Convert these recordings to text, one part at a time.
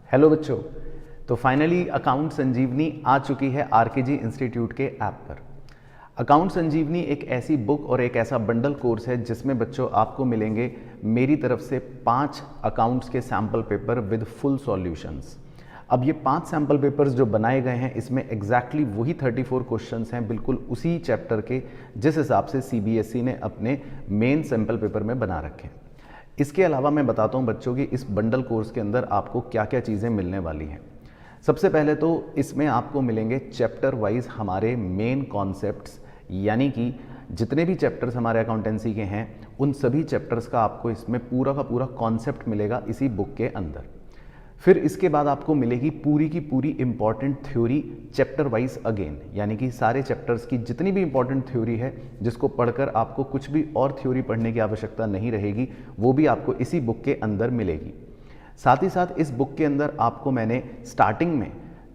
Hello बच्चों। तो finally account संजीवनी आ चुकी है आरकेजी इंस्टीट्यूट के ऐप पर। अकाउंट संजीवनी एक ऐसी बुक और एक ऐसा बंडल कोर्स है जिसमें बच्चों आपको मिलेंगे मेरी तरफ से 5 अकाउंट्स के sample paper with full solutions. अब ये 5 सैम्पल पेपर्स जो बनाए गए हैं इसमें एग्जैक्टली वही 34 क्वेश्चंस हैं, बिल्कुल उसी चैप्टर के जिस हिसाब से सीबीएसई ने अपने मेन सैम्पल पेपर में बना रखे हैं। इसके अलावा मैं बताता हूँ बच्चों कि इस बंडल कोर्स के अंदर आपको क्या क्या चीज़ें मिलने वाली हैं। सबसे पहले तो इसमें आपको मिलेंगे चैप्टर वाइज हमारे मेन कॉन्सेप्ट्स, यानी कि जितने भी चैप्टर्स हमारे अकाउंटेंसी के हैं उन सभी चैप्टर्स का आपको इसमें पूरा का पूरा कॉन्सेप्ट मिलेगा इसी बुक के अंदर। फिर इसके बाद आपको मिलेगी पूरी की पूरी important theory chapter wise again, यानी कि सारे चैप्टर्स की जितनी भी इंपॉर्टेंट थ्योरी है जिसको पढ़कर आपको कुछ भी और थ्योरी पढ़ने की आवश्यकता नहीं रहेगी, वो भी आपको इसी बुक के अंदर मिलेगी। साथ ही साथ इस बुक के अंदर आपको मैंने स्टार्टिंग में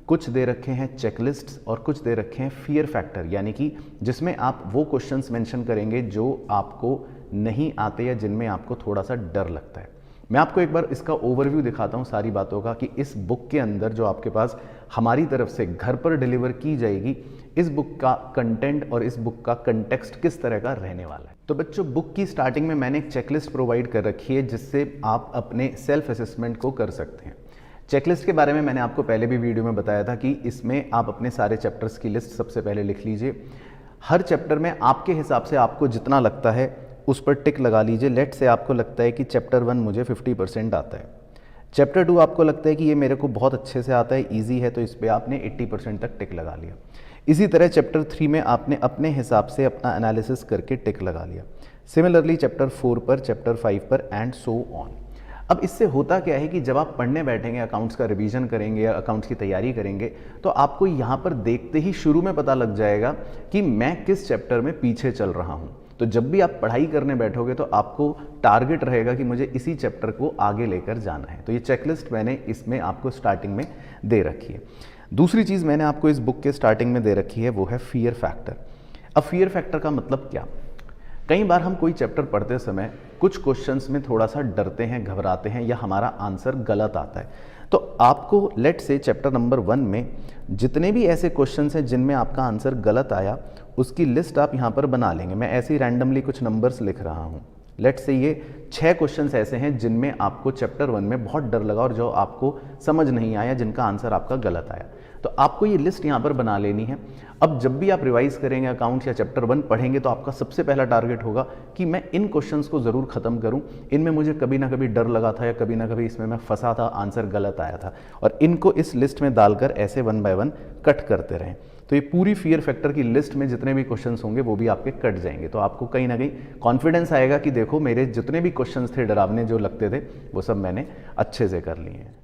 कुछ दे रखे हैं चेकलिस्ट्स और कुछ दे रखे हैं फियर फैक्टर, यानी कि जिसमें आप वो क्वेश्चंस मेंशन करेंगे जो आपको नहीं आते या जिनमें आपको थोड़ा सा डर लगता है। मैं आपको एक बार इसका ओवरव्यू दिखाता हूँ सारी बातों का कि इस बुक के अंदर जो आपके पास हमारी तरफ से घर पर डिलीवर की जाएगी, इस बुक का कंटेंट और इस बुक का कंटेक्स्ट किस तरह का रहने वाला है। तो बच्चों, बुक की स्टार्टिंग में मैंने एक चेकलिस्ट प्रोवाइड कर रखी है जिससे आप अपने सेल्फ असेसमेंट को कर सकते हैं। चेकलिस्ट के बारे में मैंने आपको पहले भी वीडियो में बताया था कि इसमें आप अपने सारे चैप्टर्स की लिस्ट सबसे पहले लिख लीजिए। हर चैप्टर में आपके हिसाब से आपको जितना लगता है उस पर टिक लगा लीजिए। लेट से आपको लगता है कि चैप्टर 1 मुझे 50% आता है, चैप्टर 2 आपको लगता है कि ये मेरे को बहुत अच्छे से आता है, इजी है, तो इस पर आपने 80% तक टिक लगा लिया। इसी तरह चैप्टर 3 में आपने अपने हिसाब से अपना एनालिसिस करके टिक लगा लिया। सिमिलरली चैप्टर 4 पर, चैप्टर 5 पर एंड सो ऑन। अब इससे होता क्या है कि जब आप पढ़ने बैठेंगे, अकाउंट्स का रिवीजन करेंगे या अकाउंट्स की तैयारी करेंगे, तो आपको यहाँ पर देखते ही शुरू में पता लग जाएगा कि मैं किस चैप्टर में पीछे चल रहा हूँ। तो जब भी आप पढ़ाई करने बैठोगे तो आपको टारगेट रहेगा कि मुझे इसी चैप्टर को आगे लेकर जाना है। तो ये चेकलिस्ट मैंने इसमें आपको स्टार्टिंग में दे रखी है। दूसरी चीज़ मैंने आपको इस बुक के स्टार्टिंग में दे रखी है वो है फियर फैक्टर। अब फियर फैक्टर का मतलब क्या? कई बार हम कोई चैप्टर पढ़ते समय कुछ क्वेश्चंस में थोड़ा सा डरते हैं, घबराते हैं या हमारा आंसर गलत आता है। तो आपको लेट से चैप्टर नंबर 1 में जितने भी ऐसे क्वेश्चंस हैं जिनमें आपका आंसर गलत आया उसकी लिस्ट आप यहाँ पर बना लेंगे। मैं ऐसे ही रैंडमली कुछ नंबर्स लिख रहा हूँ। लेट से ये 6 क्वेश्चंस ऐसे हैं जिनमें आपको चैप्टर 1 में बहुत डर लगा और जो आपको समझ नहीं आया, जिनका आंसर आपका गलत आया। तो आपको ये लिस्ट यहाँ पर बना लेनी है। अब जब भी आप रिवाइज करेंगे अकाउंट्स या चैप्टर 1 पढ़ेंगे तो आपका सबसे पहला टारगेट होगा कि मैं इन क्वेश्चंस को ज़रूर ख़त्म करूं, इनमें मुझे कभी ना कभी डर लगा था या कभी ना कभी इसमें मैं फंसा था, आंसर गलत आया था, और इनको इस लिस्ट में डालकर ऐसे 1 बाय 1 कट करते रहें। तो ये पूरी फियर फैक्टर की लिस्ट में जितने भी क्वेश्चंस होंगे वो भी आपके कट जाएंगे। तो आपको कहीं ना कहीं कॉन्फिडेंस आएगा कि देखो मेरे जितने भी क्वेश्चंस थे डरावने जो लगते थे वो सब मैंने अच्छे से कर लिए हैं।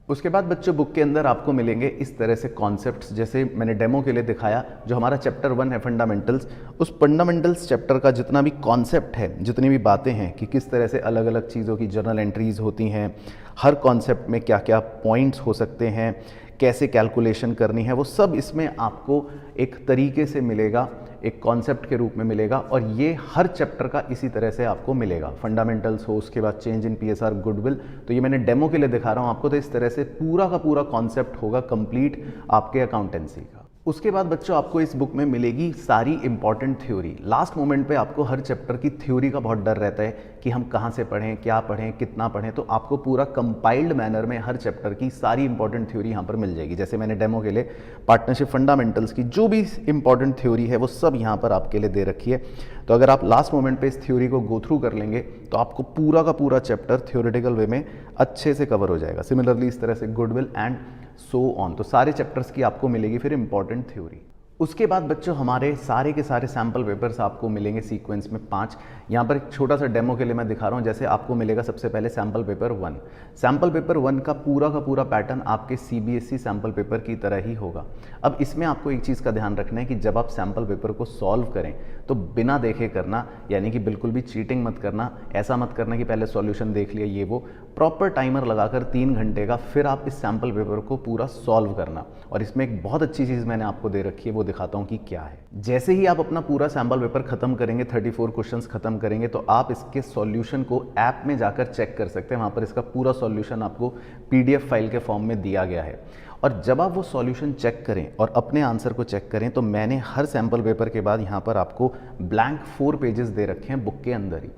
उसके बाद बच्चों, बुक के अंदर आपको मिलेंगे इस तरह से कॉन्सेप्ट्स, जैसे मैंने डेमो के लिए दिखाया। जो हमारा चैप्टर 1 है फंडामेंटल्स, उस फंडामेंटल्स चैप्टर का जितना भी कॉन्सेप्ट है, जितनी भी बातें हैं कि किस तरह से अलग अलग चीज़ों की जर्नल एंट्रीज होती हैं, हर कॉन्सेप्ट में क्या क्या पॉइंट्स हो सकते हैं, कैसे कैलकुलेशन करनी है, वो सब इसमें आपको एक तरीके से मिलेगा, एक कॉन्सेप्ट के रूप में मिलेगा। और ये हर चैप्टर का इसी तरह से आपको मिलेगा। फंडामेंटल्स हो, उसके बाद चेंज इन पीएसआर, गुडविल, तो ये मैंने डेमो के लिए दिखा रहा हूँ आपको। तो इस तरह से पूरा का पूरा कॉन्सेप्ट होगा कंप्लीट आपके अकाउंटेंसी का। उसके बाद बच्चों आपको इस बुक में मिलेगी सारी इंपॉर्टेंट थ्योरी। लास्ट मोमेंट पे आपको हर चैप्टर की थ्योरी का बहुत डर रहता है कि हम कहाँ से पढ़ें, क्या पढ़ें, कितना पढ़ें। तो आपको पूरा कंपाइल्ड मैनर में हर चैप्टर की सारी इंपॉर्टेंट थ्योरी यहाँ पर मिल जाएगी। जैसे मैंने डेमो के लिए पार्टनरशिप फंडामेंटल्स की जो भी इंपॉर्टेंट थ्योरी है वो सब यहाँ पर आपके लिए दे रखी है। तो अगर आप लास्ट मोमेंट पे इस थ्योरी को गो थ्रू कर लेंगे तो आपको पूरा का पूरा चैप्टर थ्योरेटिकल वे में अच्छे से कवर हो जाएगा। सिमिलरली इस तरह से गुडविल एंड सो ऑन, तो सारे चैप्टर्स की आपको मिलेगी फिर इंपॉर्टेंट थ्योरी। उसके बाद बच्चों हमारे सारे के सारे सैम्पल पेपर्स आपको मिलेंगे सीक्वेंस में 5। यहाँ पर एक छोटा सा डेमो के लिए मैं दिखा रहा हूँ। जैसे आपको मिलेगा सबसे पहले सैम्पल पेपर 1। सैम्पल पेपर 1 का पूरा पैटर्न आपके सीबीएसई सैम्पल पेपर की तरह ही होगा। अब इसमें आपको एक चीज़ का ध्यान रखना है कि जब आप सैम्पल पेपर को सॉल्व करें तो बिना देखे करना, यानी कि बिल्कुल भी चीटिंग मत करना। ऐसा मत करना कि पहले सॉल्यूशन देख लिया ये वो, प्रॉपर टाइमर लगाकर 3 घंटे का फिर आप इस सैम्पल पेपर को पूरा सॉल्व करना। और इसमें एक बहुत अच्छी चीज़ मैंने आपको दे रखी है, वो दिखाता हूँ कि क्या है। जैसे ही आप अपना पूरा सैम्पल पेपर खत्म करेंगे, 34 क्वेश्चंस खत्म करेंगे, तो आप इसके सॉल्यूशन को ऐप में जाकर चेक कर सकते हैं। वहाँ पर इसका पूरा सॉल्यूशन आपको PDF फाइल के फॉर्म में दिया गया है। और जब आप वो सॉल्यूशन चेक करें और अपने आंसर को चेक करें, तो मैंने हर सैम्पल पेपर के बाद यहाँ पर आपको ब्लैंक 4 पेजेस दे रखे हैं बुक के अंदर ही।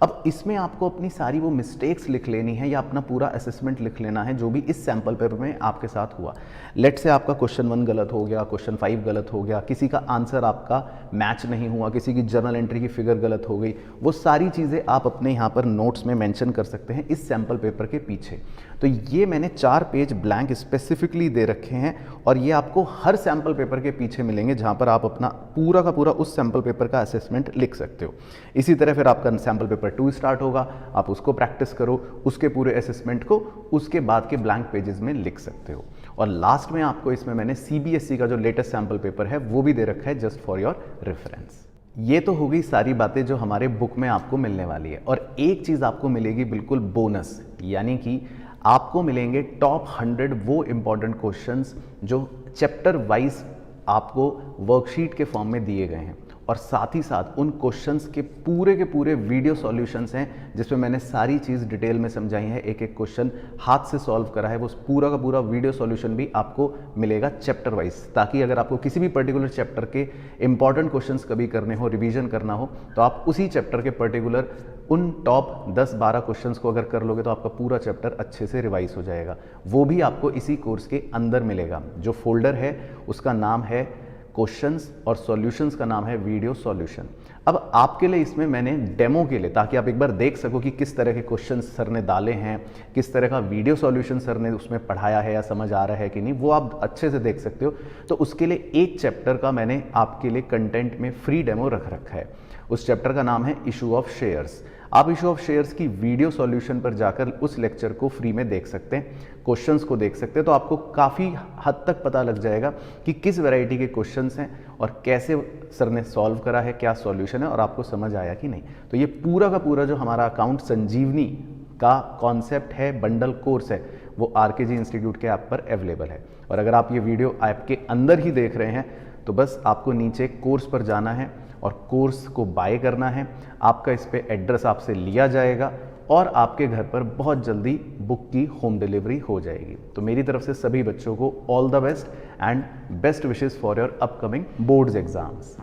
अब इसमें आपको अपनी सारी वो मिस्टेक्स लिख लेनी है या अपना पूरा असेसमेंट लिख लेना है जो भी इस सैम्पल पेपर में आपके साथ हुआ। लेट से आपका क्वेश्चन 1 गलत हो गया, क्वेश्चन 5 गलत हो गया, किसी का आंसर आपका मैच नहीं हुआ, किसी की जर्नल एंट्री की फिगर गलत हो गई, वो सारी चीज़ें आप अपने यहाँ पर नोट्स में मेंशन कर सकते हैं इस सैम्पल पेपर के पीछे। तो ये मैंने 4 पेज ब्लैंक स्पेसिफिकली दे रखे हैं और ये आपको हर सैम्पल पेपर के पीछे मिलेंगे, जहाँ पर आप अपना पूरा का पूरा उस सैम्पल पेपर का असेसमेंट लिख सकते हो। इसी तरह फिर आपका सैम्पल पेपर 2 स्टार्ट होगा, आप उसको प्रैक्टिस करो, उसके पूरे असेसमेंट को उसके बाद के ब्लैंक पेजेस में लिख सकते हो। और लास्ट में आपको इसमें मैंने CBSE का जो लेटेस्ट सैम्पल पेपर है वो भी दे रखा है, जस्ट फॉर योर रेफरेंस। ये तो हो गई सारी बातें जो हमारे बुक में आपको मिलने वाली है। और एक चीज़ आपको मिलेगी बिल्कुल बोनस, यानी कि आपको मिलेंगे टॉप 100 वो इंपॉर्टेंट क्वेश्चंस जो चैप्टर वाइज आपको वर्कशीट के फॉर्म में दिए गए हैं। और साथ ही साथ उन क्वेश्चंस के पूरे वीडियो सॉल्यूशंस हैं जिसमें मैंने सारी चीज़ डिटेल में समझाई है, एक एक क्वेश्चन हाथ से सॉल्व करा है। वो पूरा का पूरा वीडियो सॉल्यूशन भी आपको मिलेगा चैप्टर वाइज, ताकि अगर आपको किसी भी पर्टिकुलर चैप्टर के इंपॉर्टेंट क्वेश्चंस कभी करने हो, रिवीजन करना हो, तो आप उसी चैप्टर के पर्टिकुलर उन टॉप 10-12 क्वेश्चंस को अगर कर लोगे तो आपका पूरा चैप्टर अच्छे से रिवाइज हो जाएगा। वो भी आपको इसी कोर्स के अंदर मिलेगा। जो फोल्डर है उसका नाम है क्वेश्चंस और सॉल्यूशंस का नाम है वीडियो सॉल्यूशन। अब आपके लिए इसमें मैंने डेमो के लिए, ताकि आप एक बार देख सको कि किस तरह के क्वेश्चंस सर ने डाले हैं, किस तरह का वीडियो सॉल्यूशन सर ने उसमें पढ़ाया है या समझ आ रहा है कि नहीं, वो आप अच्छे से देख सकते हो। तो उसके लिए एक चैप्टर का मैंने आपके लिए कंटेंट में फ्री डेमो रख रखा है। उस चैप्टर का नाम है इशू ऑफ शेयर्स। आप इशू ऑफ शेयर्स की वीडियो सॉल्यूशन पर जाकर उस लेक्चर को फ्री में देख सकते हैं, क्वेश्चंस को देख सकते हैं। तो आपको काफ़ी हद तक पता लग जाएगा कि किस वैरायटी के क्वेश्चंस हैं और कैसे सर ने सॉल्व करा है, क्या सॉल्यूशन है और आपको समझ आया कि नहीं। तो ये पूरा का पूरा जो हमारा अकाउंट संजीवनी का कॉन्सेप्ट है, बंडल कोर्स है, वो RKG इंस्टीट्यूट के ऐप पर अवेलेबल है। और अगर आप ये वीडियो ऐप के अंदर ही देख रहे हैं तो बस आपको नीचे कोर्स पर जाना है और कोर्स को बाय करना है। आपका इस पे एड्रेस आपसे लिया जाएगा और आपके घर पर बहुत जल्दी बुक की होम डिलीवरी हो जाएगी। तो मेरी तरफ से सभी बच्चों को all the best and best wishes for your upcoming boards exams.